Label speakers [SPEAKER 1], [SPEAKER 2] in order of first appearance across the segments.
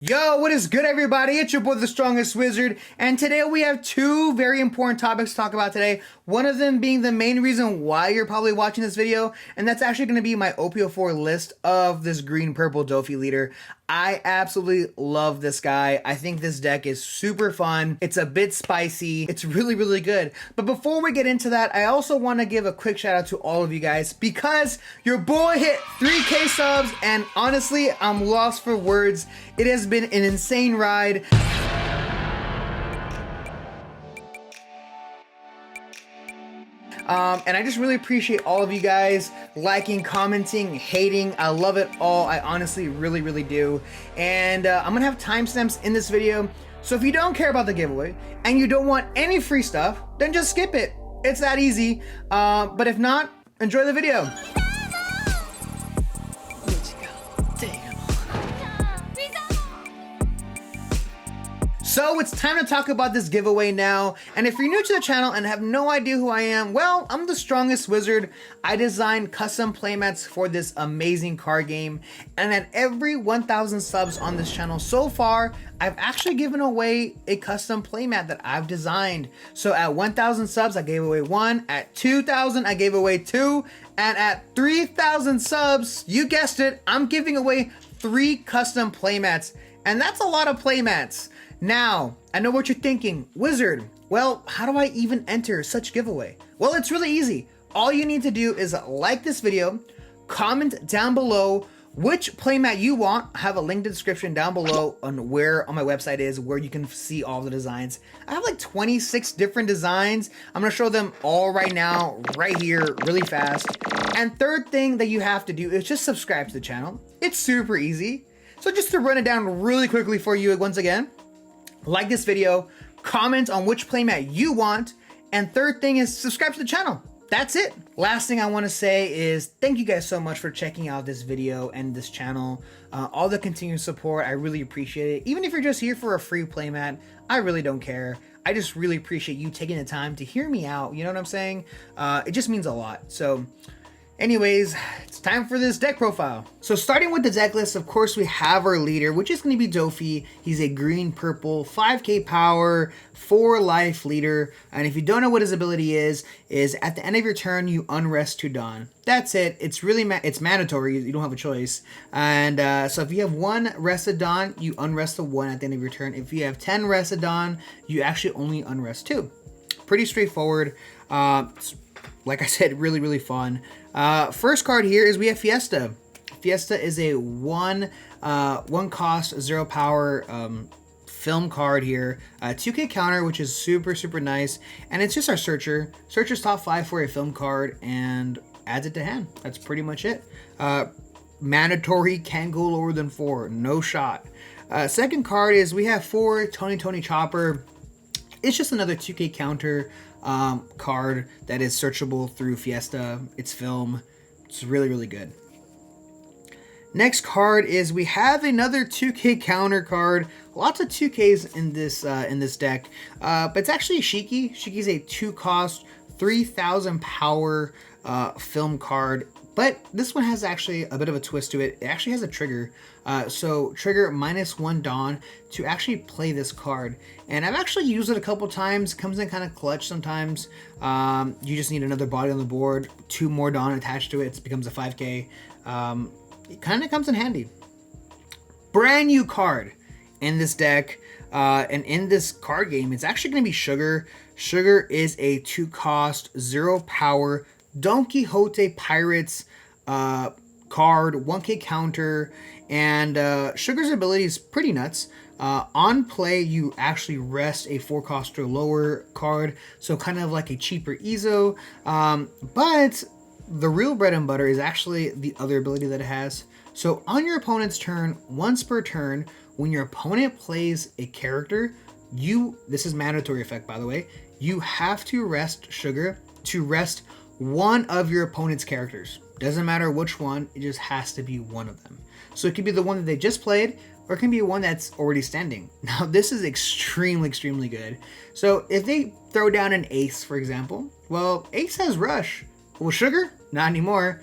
[SPEAKER 1] Yo, what is good, everybody? It's your boy, the Strongest Wizard, and today we have two very important topics to talk about today. One of them being the main reason why you're probably watching this video, and that's actually going to be my OP04 list of this green-purple Doffy leader. I absolutely love this guy. I think this deck is super fun. It's a bit spicy. It's really, really good. But before we get into that, I also want to give a quick shout out to all of you guys because your boy hit 3K subs, and honestly, I'm lost for words. It has been an insane ride. And I just really appreciate all of you guys liking, commenting, hating. I love it all. I honestly really, really do. And I'm gonna have timestamps in this video. So if you don't care about the giveaway and you don't want any free stuff, then just skip it. It's that easy. But if not, enjoy the video. So it's time to talk about this giveaway now, and if you're new to the channel and have no idea who I am, well, I'm the Strongest Wizard. I design custom playmats for this amazing card game, and at every 1,000 subs on this channel so far, I've actually given away a custom playmat that I've designed. So at 1,000 subs, I gave away one, at 2,000, I gave away two, and at 3,000 subs, you guessed it, I'm giving away 3 custom playmats, and that's a lot of playmats. Now, I know what you're thinking, Wizard, well, how do I even enter such giveaway? Well, it's really easy. All you need to do is like this video, comment down below which playmat you want. I have a link in the description down below on where on my website is where you can see all the designs. I have like 26 different designs. I'm gonna show them all right now, right here, really fast. And third thing that you have to do is just subscribe to the channel. It's super easy. So just to run it down really quickly for you once again, like this video, comment on which playmat you want, and third thing is subscribe to the channel. That's it. Last thing I want to say is thank you guys so much for checking out this video and this channel. All the continued support, I really appreciate it. Even if you're just here for a free playmat, I really don't care. I just really appreciate you taking the time to hear me out. You know what I'm saying? It just means a lot. So anyways, it's time for this deck profile. So starting with the deck list, of course, we have our leader, which is going to be Doffy. He's a green-purple, 5k power, 4 life leader. And if you don't know what his ability is at the end of your turn, you unrest to Dawn. That's it. It's really, it's mandatory. You don't have a choice. And so if you have 1 rested Dawn, you unrest the 1 at the end of your turn. If you have 10 rested Dawn, you actually only unrest 2. Pretty straightforward. Like I said, really, really fun. First card here is we have Fiesta. Fiesta is a 1 cost, 0 power film card here. 2k counter, which is super, super nice. And it's just our Searcher. Searcher's top 5 for a film card and adds it to hand. That's pretty much it. Mandatory, can't go lower than 4. No shot. Second card is we have 4 Tony Chopper. It's just another 2k counter card that is searchable through Fiesta. It's film. It's really, really good. Next card is we have another 2k counter card. Lots of 2ks in this deck, but it's actually Shiki. Shiki's a 2 cost, 3,000 power film card. But this one has actually a bit of a twist to it. It actually has a trigger. So trigger -1 Dawn to actually play this card. And I've actually used it a couple times. Comes in kind of clutch sometimes. You just need another body on the board. 2 more Dawn attached to it. It becomes a 5k. It kind of comes in handy. Brand new card in this deck. And in this card game, it's actually going to be Sugar. Sugar is a 2 cost, 0 power Don Quixote Pirates card, 1k counter, and Sugar's ability is pretty nuts. On play, you actually rest a 4 cost or lower card, so kind of like a cheaper EZO, but the real bread and butter is actually the other ability that it has. So on your opponent's turn, once per turn, when your opponent plays a character, this is mandatory effect by the way, you have to rest Sugar to rest one of your opponent's characters. Doesn't matter which one, it just has to be one of them. So it could be the one that they just played, or it can be one that's already standing. Now this is extremely, extremely good. So if they throw down an Ace, for example, well, Ace has Rush. Well, Sugar, not anymore.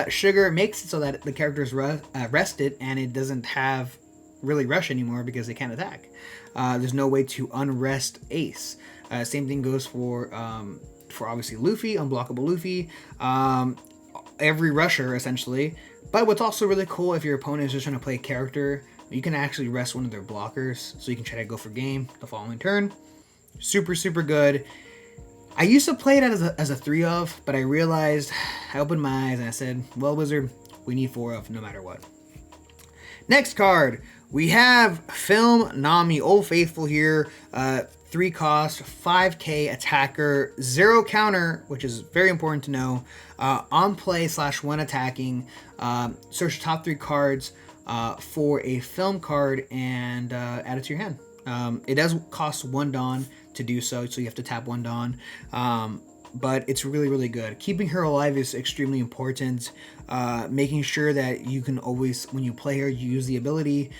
[SPEAKER 1] Sugar makes it so that the character is rested and it doesn't have really rush anymore because they can't attack. There's no way to unrest Ace. Same thing goes for obviously Luffy, unblockable Luffy, every rusher essentially. But what's also really cool, if your opponent is just trying to play a character, you can actually rest one of their blockers, so you can try to go for game the following turn. Super, super good. I used to play it as a 3 of, but I realized, I opened my eyes and I said, well, Wizard, we need 4 of no matter what. Next card, we have Film Nami, Old Faithful here. 3 cost, 5k attacker, 0 counter, which is very important to know. On play / when attacking, search top 3 cards for a film card and add it to your hand. It does cost 1 Dawn to do so you have to tap 1 Dawn. But it's really, really good. Keeping her alive is extremely important. Making sure that you can always, when you play her, you use the ability.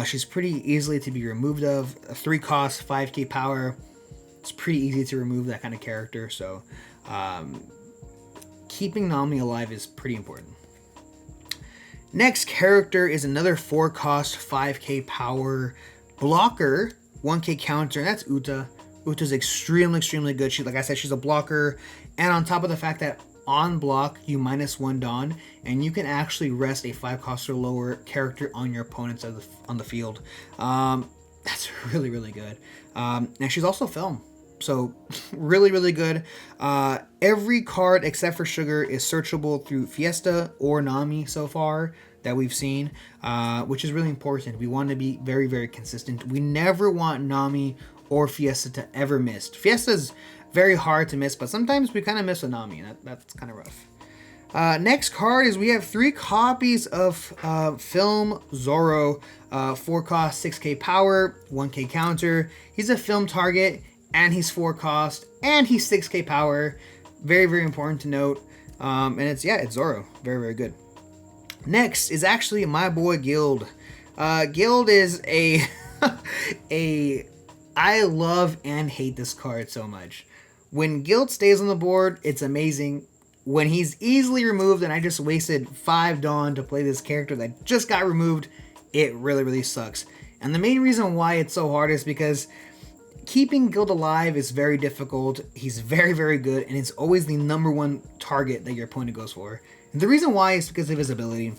[SPEAKER 1] She's pretty easily to be removed of. 3 cost, 5k power. It's pretty easy to remove that kind of character. So keeping Nami alive is pretty important. Next character is another 4 cost, 5k power blocker, 1k counter, and that's Uta. Uta's extremely, extremely good. She, like I said, she's a blocker, and on top of the fact that on block you -1 Dawn, and you can actually rest a 5 cost or lower character on your opponents on the field. That's really, really good. And she's also film, so really, really good. Every card except for Sugar is searchable through Fiesta or Nami so far that we've seen, which is really important. We want to be very, very consistent. We never want Nami or Fiesta to ever miss. Fiesta's very hard to miss, but sometimes we kind of miss a Nami, and that's kind of rough. Next card is we have 3 copies of Film Zoro, 4 cost, 6k power, 1k counter. He's a film target, and he's 4 cost, and he's 6k power. Very, very important to note. And it's Zoro. Very, very good. Next is actually my boy Guild. Guild is a I love and hate this card so much. When Guild stays on the board, it's amazing. When he's easily removed and I just wasted 5 Dawn to play this character that just got removed, it really, really sucks. And the main reason why it's so hard is because keeping Guild alive is very difficult. He's very, very good, and it's always the #1 target that your opponent goes for. And the reason why is because of his ability.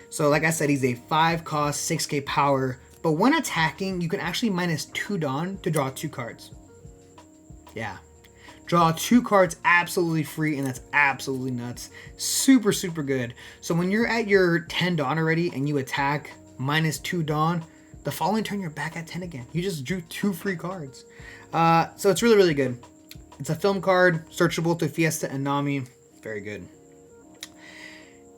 [SPEAKER 1] So like I said, he's a 5 cost, 6k power, but when attacking, you can actually -2 Dawn to draw 2 cards. Yeah. Draw 2 cards absolutely free, and that's absolutely nuts. Super, super good. So when you're at your 10 Dawn already and you attack -2 Dawn, the following turn you're back at 10 again. You just drew 2 free cards. So it's really, really good. It's a film card, searchable through Fiesta and Nami. Very good.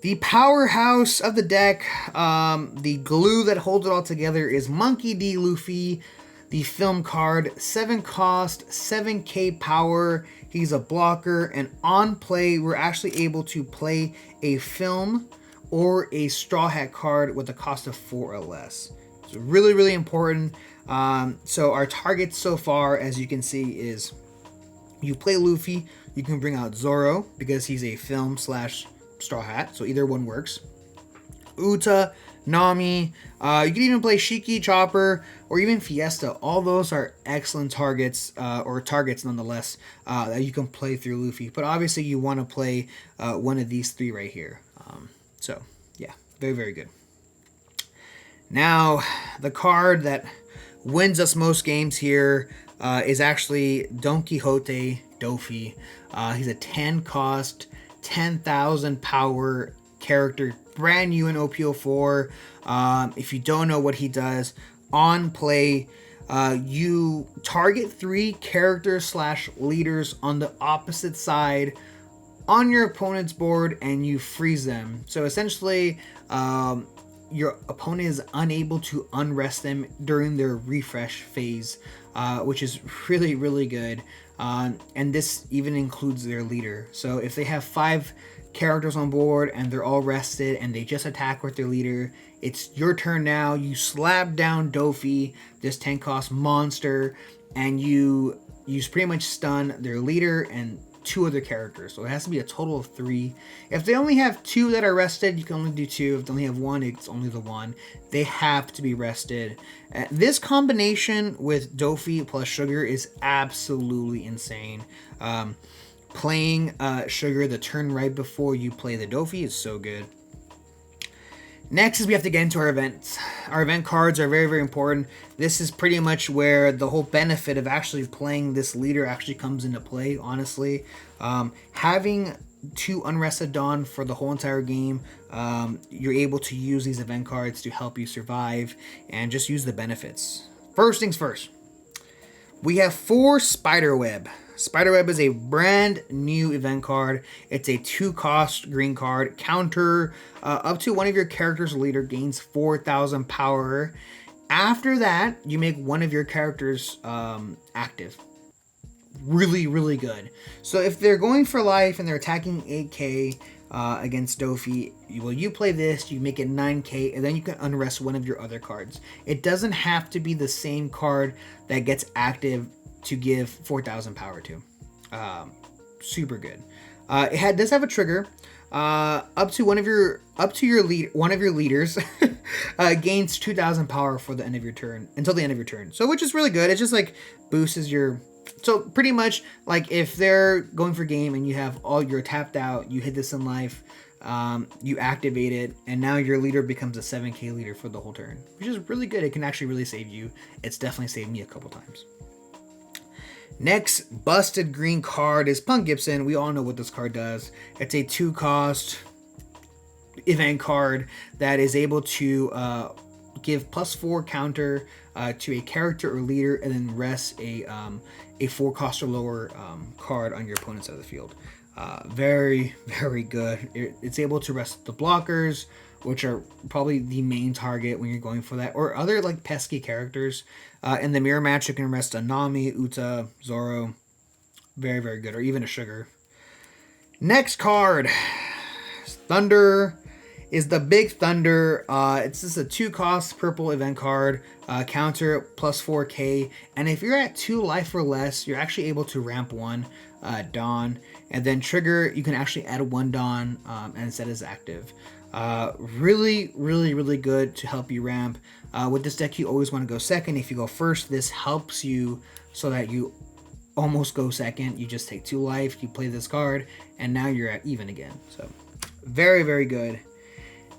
[SPEAKER 1] The powerhouse of the deck, the glue that holds it all together, is Monkey D. Luffy, the film card, 7 cost, 7k power. He's a blocker, and on play, we're actually able to play a film or a Straw Hat card with a cost of 4 or less. It's really, really important. So our targets so far, as you can see, is you play Luffy, you can bring out Zoro because he's a film / Straw Hat, so either one works. Uta, Nami, you can even play Shiki, Chopper, or even Fiesta. All those are excellent targets, or targets nonetheless, that you can play through Luffy. But obviously you want to play one of these 3 right here. So yeah, very, very good. Now, the card that wins us most games here is actually Don Quixote Doffy. He's a 10 cost, 10,000 power character, brand new in OP04. If you don't know what he does, on play, you target 3 characters / leaders on the opposite side on your opponent's board and you freeze them. So essentially, your opponent is unable to unrest them during their refresh phase, which is really, really good. And this even includes their leader. So if they have 5 characters on board and they're all rested and they just attack with their leader, it's your turn now. You slap down Doffy, this 10 cost monster, and you pretty much stun their leader and 2 other characters. So it has to be a total of 3. If they only have 2 that are rested, you can only do 2. If they only have 1, it's only the 1. They have to be rested. This combination with Doffy plus Sugar is absolutely insane. Playing Sugar the turn right before you play the Doffy is so good. Next is we have to get into our events. Our event cards are very, very important. This is pretty much where the whole benefit of actually playing this leader actually comes into play, honestly. Having 2 Unrested Dawn for the whole entire game, you're able to use these event cards to help you survive and just use the benefits. First things first, we have 4 Spiderweb. Spiderweb is a brand new event card. It's a 2-cost green card. Counter up to one of your characters' leader gains 4,000 power. After that, you make one of your characters active. Really, really good. So if they're going for life and they're attacking 8k against Doffy, you play this, you make it 9k, and then you can unrest one of your other cards. It doesn't have to be the same card that gets active to give 4,000 power to. Super good. It does have a trigger. Up to one of your leaders gains 2,000 power for the end of your turn until the end of your turn. So which is really good. It just like boosts your. So pretty much like if they're going for game and you're tapped out, you hit this in life, you activate it, and now your leader becomes a 7k leader for the whole turn, which is really good. It can actually really save you. It's definitely saved me a couple times. Next busted green card is Punk Gibson. We all know what this card does. It's a 2-cost event card that is able to give +4 counter to a character or leader, and then rest a 4-cost or lower card on your opponent's side of the field. Very, very good. It's able to rest the blockers, which are probably the main target when you're going for that, or other like pesky characters. In the mirror match, you can rest a Nami, Uta, Zoro. Very, very good, or even a Sugar. Next card, Thunder, is the Big Thunder. It's just a 2-cost purple event card. Counter +4k, and if you're at 2 life or less, you're actually able to ramp 1 Dawn, and then trigger. You can actually add 1 Dawn and set as active. Really, really, really good to help you ramp. With this deck, you always want to go second. If you go first, this helps you so that you almost go second. You just take 2 life, you play this card, and now you're at even again. So very, very good.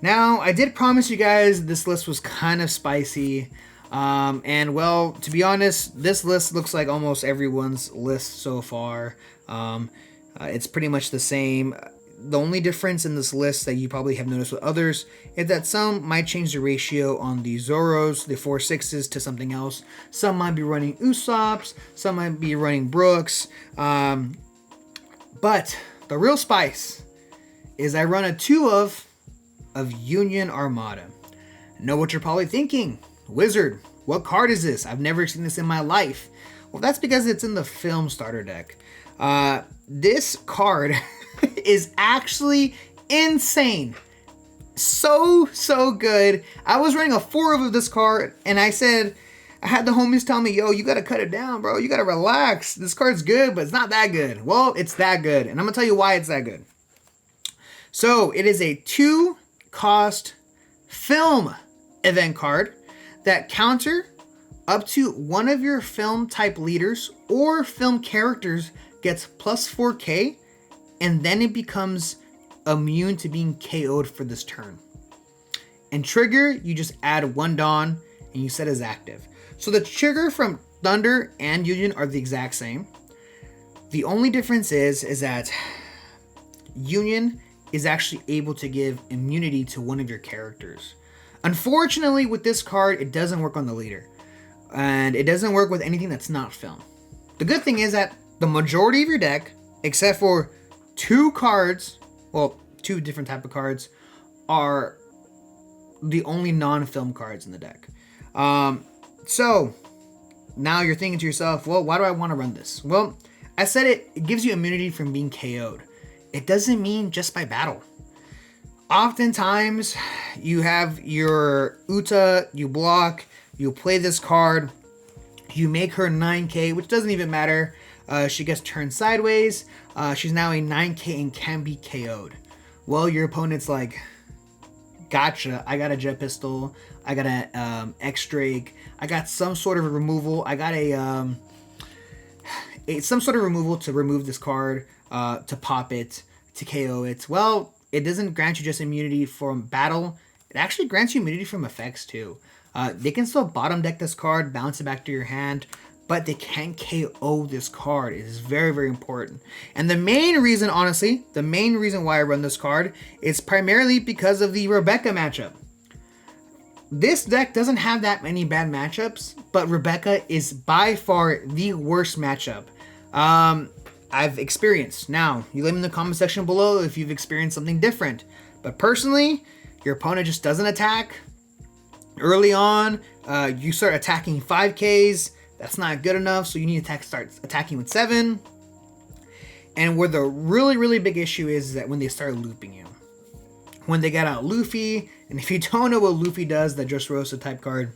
[SPEAKER 1] Now, I did promise you guys this list was kind of spicy. And well, to be honest, this list looks like almost everyone's list so far. It's pretty much the same. The only difference in this list that you probably have noticed with others is that some might change the ratio on the Zoros, the 4/6s, to something else. Some might be running Usops, some might be running Brooks. But the real spice is I run a 2 of Union Armada. Know what you're probably thinking. Wizard, what card is this? I've never seen this in my life. Well, that's because it's in the film starter deck. This card is actually insane. So good. I was running a 4 of this card, and I had the homies tell me, yo, you gotta cut it down, bro. You gotta relax. This card's good, but it's not that good. Well, it's that good, and I'm gonna tell you why it's that good. So it is a 2-cost film event card that counter up to one of your film type leaders or film characters gets +4k, and then it becomes immune to being KO'd for this turn. And trigger, you just add 1 Dawn and you set as active. So the trigger from Thunder and Union are the exact same. The only difference is that Union is actually able to give immunity to one of your characters. Unfortunately, with this card, it doesn't work on the leader. And it doesn't work with anything that's not film. The good thing is that the majority of your deck, except for 2 cards, well, 2 different type of cards, are the only non-film cards in the deck. So now you're thinking to yourself, well, why do I want to run this? Well, I said it gives you immunity from being KO'd. It doesn't mean just by battle. Oftentimes, you have your Uta, you block, you play this card, you make her 9k, which doesn't even matter. She gets turned sideways. She's now a 9k and can be KO'd. Well, your opponent's like, gotcha, I got a jet pistol, I got a X-Drake, I got some sort of a removal, I got some sort of removal to remove this card, to pop it, to KO it. Well, it doesn't grant you just immunity from battle, it actually grants you immunity from effects too. They can still bottom deck this card, bounce it back to your hand, but they can't KO this card. It is very, very important. And the main reason, honestly, the main reason why I run this card is primarily because of the Rebecca matchup. This deck doesn't have that many bad matchups, but Rebecca is by far the worst matchup I've experienced. Now, you let me in the comment section below if you've experienced something different. But personally, your opponent just doesn't attack. Early on, you start attacking 5Ks. That's not good enough, so you need to start attacking with 7. And where the really, really big issue is that when they start looping you. When they get out Luffy, and if you don't know what Luffy does, the Dressrosa type card,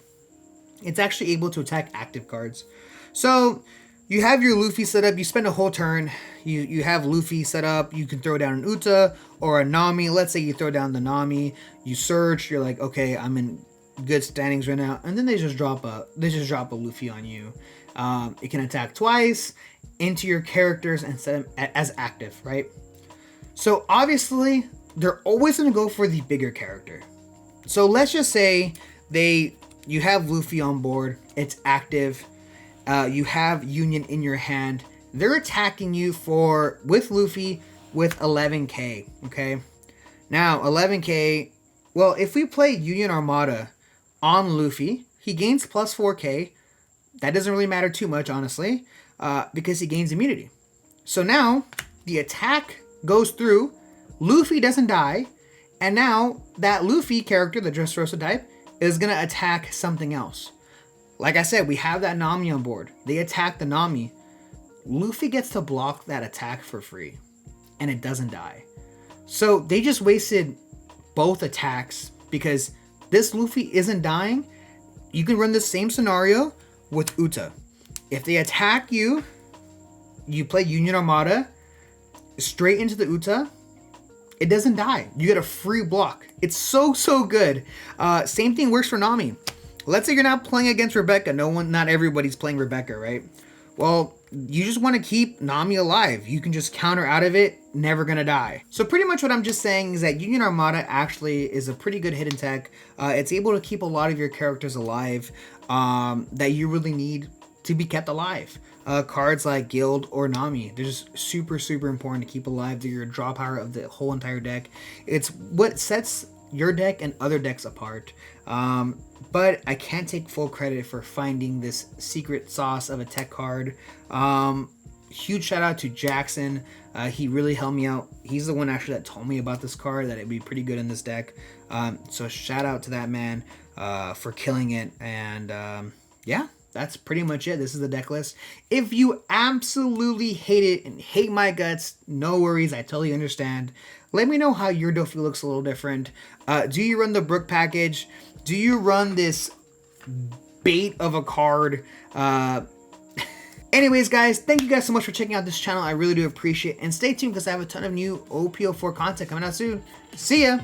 [SPEAKER 1] it's actually able to attack active cards. So you have your Luffy set up, you spend a whole turn, you have Luffy set up, you can throw down an Uta or a Nami. Let's say you throw down the Nami, you search, you're like, okay, I'm in good standings right now, and then they just drop a Luffy on you. It can attack twice into your characters and set them as active, right? So obviously they're always going to go for the bigger character. So let's just say you have Luffy on board, it's active, you have Union in your hand, they're attacking you with Luffy with 11k. Okay, now 11k, well, if we play Union Armada on Luffy, he gains plus 4k. That doesn't really matter too much, honestly, because he gains immunity. So now the attack goes through, Luffy doesn't die, and now that Luffy character, the Dressrosa type, is going to attack something else. Like I said, we have that Nami on board. They attack the Nami. Luffy gets to block that attack for free, and it doesn't die. So they just wasted both attacks because this Luffy isn't dying. You can run the same scenario with Uta. If they attack you, you play Union Armada straight into the Uta. It doesn't die. You get a free block. It's so good. Same thing works for Nami. Let's say you're not playing against Rebecca. Not everybody's playing Rebecca, right? Well, you just want to keep Nami alive. You can just counter out of it, never gonna die. So pretty much what I'm just saying is that Union Armada actually is a pretty good hidden tech. It's able to keep a lot of your characters alive that you really need to be kept alive. Cards like Guild or Nami, they're just super important to keep alive. They're your draw power of the whole entire deck. It's what sets your deck and other decks apart. But I can't take full credit for finding this secret sauce of a tech card. Huge shout out to Jackson. He really helped me out. He's the one actually that told me about this card, that it'd be pretty good in this deck. So shout out to that man for killing it. And yeah, that's pretty much it. This is the deck list. If you absolutely hate it and hate my guts, no worries. I totally understand. Let me know how your Doffy looks a little different. Do you run the Brook package? Do you run this bait of a card? Anyways, guys, thank you guys so much for checking out this channel. I really do appreciate it. And stay tuned because I have a ton of new OP04 content coming out soon. See ya!